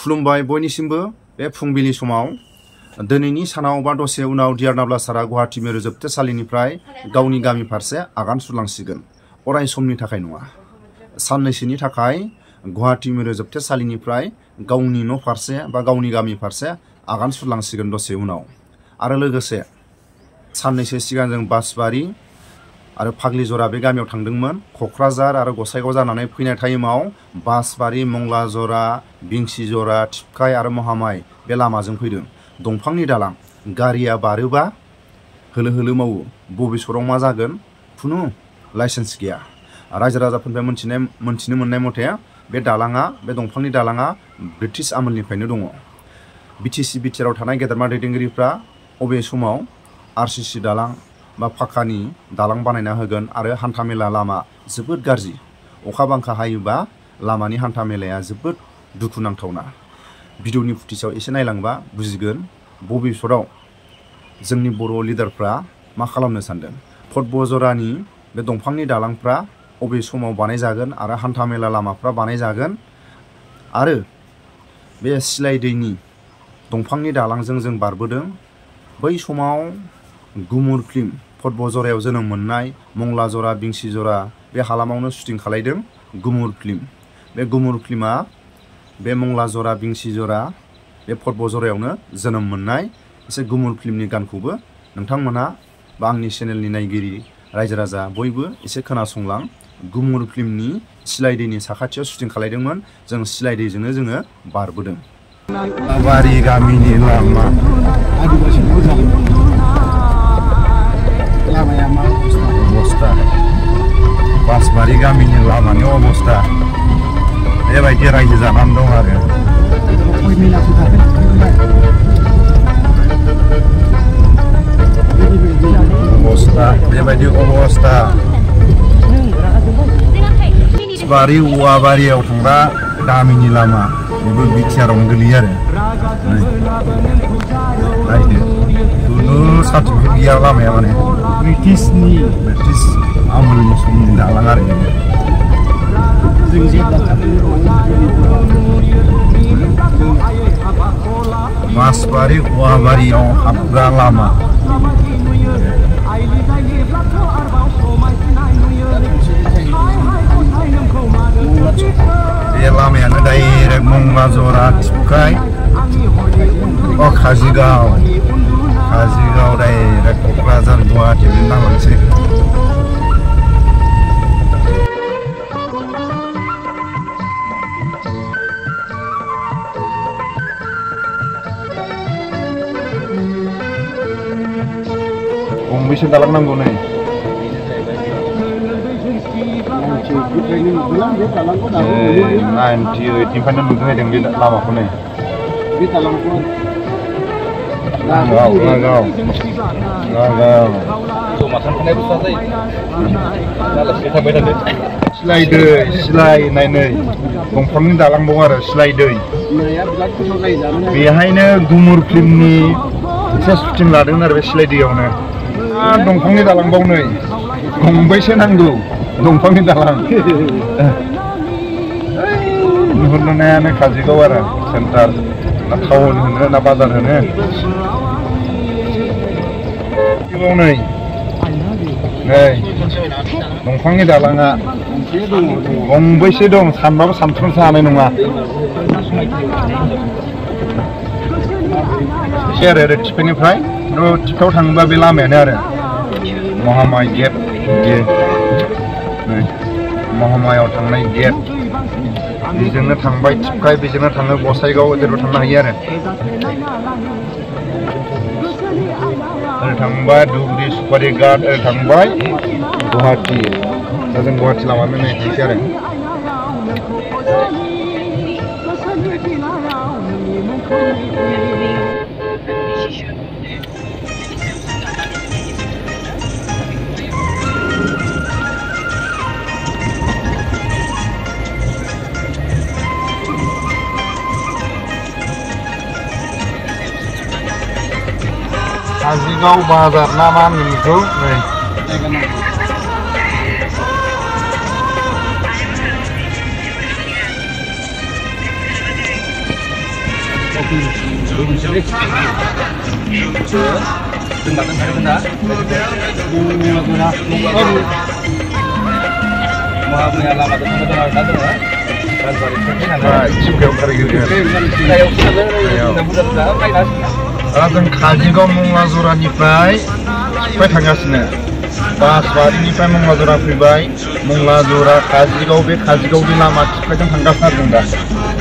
खुलुमबाय बयनिसिमबो बे फुंबिलि समाव दिनैनि सानाव बा दसे उनाव डियार नाब्ला सारा गुवाहाटी मिरु जोबथेसालिनिफ्राय गावनि गामि फारसे आगान सुरलांसिगोन। अराय समनि थाखाय नङा, साननैसोनि थाखाय गुवाहाटी मिरु जोबथेसालिनिफ्राय गावनि न' फारसे बा गावनि गामि फारसे आगान सुरलांसिगोन दसे उनाव। आरो लोगोसे साननैसो सिगां जों बासबारि आरो फाग्लिजरा बे गामियाव थांदोंमोन। क'क्राझार आरो गसाइगाव जानानै फैनाय टाइमाव बासबारि, मंलाजरा, बिंसिजरा, थिपखाय आरो महामाय बे लामाजों फैदों। दंफांनि दालां, गारिया बारोबा होलो होलो मावो। बबे सराव मा जागोन खुनु लाइसेन्स गैया। रायजो राजाफोरनिफ्राय मोनथिनो मोननाय मथे बे दालाङा, बे दंफांनि दालाङा ब्रिटिश आमोलनिफ्रायनो दङ। बिटिसि बिटिआराव थानाय गेदेरमा दैदेनगिरिफ्रा अबे समाव आरसिसि दालां बा फाखानि दालां बानायना होगोन। आरो हान्थामेला लामा जोबोद गाज्रि। अखा बांखा हायोबा लामानि हान्था मेलाया जोबोद दुखुनांथावना। भिडिअनि फुटेजाव एसे नायलांबा बुजिगोन बबे सराव जोंनि बर' लिडारफ्रा मा खालामनो सानदों। फटबजरानि बे दंफांनि दालांफ्रा अबे समाव बानायजागोन आरो हान्थामेला लामाफ्रा बानायजागोन। आरो बे सिलाय दैनि दंफांनि दालांजों जों बारबोदों। बै समाव गुमुर फिल्म फटबजरायाव जोनोम मोननाय मंलाजरा, बिंसिजरा बे हालामावनो शुटिं खालायदों गुमुर फिल्म। बे गुमुर फिल्मा बे मंलाजरा, बिंसिजरा बे फटबजरायावनो जोनोम मोननाय। एसे गुमुर फिल्मनि गानखौबो नोंथांमोनहा बा आंनि चेनेलनि नायगिरि रायजो राजा बयबो एसे खोनासंलां। गुमुर फिल्मनि सिलाय दैनि साखाथियाव शुटिं खालायदोंमोन। जों सिलाय दैजोंनो जोङो बारबोदों। बारि गामिनि लामा, लामाया मा अबस्था, बासबारि गामिनि लामानि अबस्था बेबायदि रायजो जानानै दं आरो। अबस्था बेबायदि अबस्था। बारि औवाबारियाव थांग्रा गामिनि लामा, बेबो बिटिआरावनो गोलैयो आरो। नायदो खुनु सार्टिफिकेट गैया लामाया, माने ब्रिटिश आमोलनि समनि दालां आरो। बासबारि औवाबारियाव हाबग्रा लामा। बे लामायानो डाइरेक्ट मंलाजरा, थिपखाय, काजिगाव डाइरेक्ट क'क्राझार गुवाहाटी नांलांसै। गंबेसे दालां नांगौ नै? 98निफ्रायनो नुदों बे लामाखौ नै। सिलाय दै, सिलाय नायनै दंफांनि दालां दं आरो सिलाय दै। बेहायनो गुमुर फिल्मनि एसे शुटिं लादों आरो बे सिलाय दैयावनो। दंफांनि दालां बाव नै गंबैसे नांगौ दंफांनि दालां। नुहुरनायानो काजिगाव आरो सेन्टार ना टाउन होनो ना बाजार होनो। नै दंफांनि दालाङा गंबैसे दं सानबाबो सानथ्र'नो हानाय नङा। एसे आरो टिपेनिफ्राय टिपाव थाङोबा बे लामायानो आरो महामाय गेट। महामायाव थांनाय गेट बेजोंनो थांबाय थिपखाय, बेजोंनो थाङो गसाइगाव, जेराव थांनो हायो आरो। ओरै थांबाय धुबुरि, सुपारि घाट, ओरै थांबाय गुवाहाटी। दा जों गुवाहाटी लामाजों नायनोसै आरो। काजिगाव बाजार ना मा होनो बेखौ नै। जों काजिगाव मंला जरानिफ्राय थांगासिनो बासबारिनिफ्राय मंला जरा फैबाय मंला जरा काजिगाव बे काजिगावनि लामा थिफायजों थांगासिनो आरो जों दा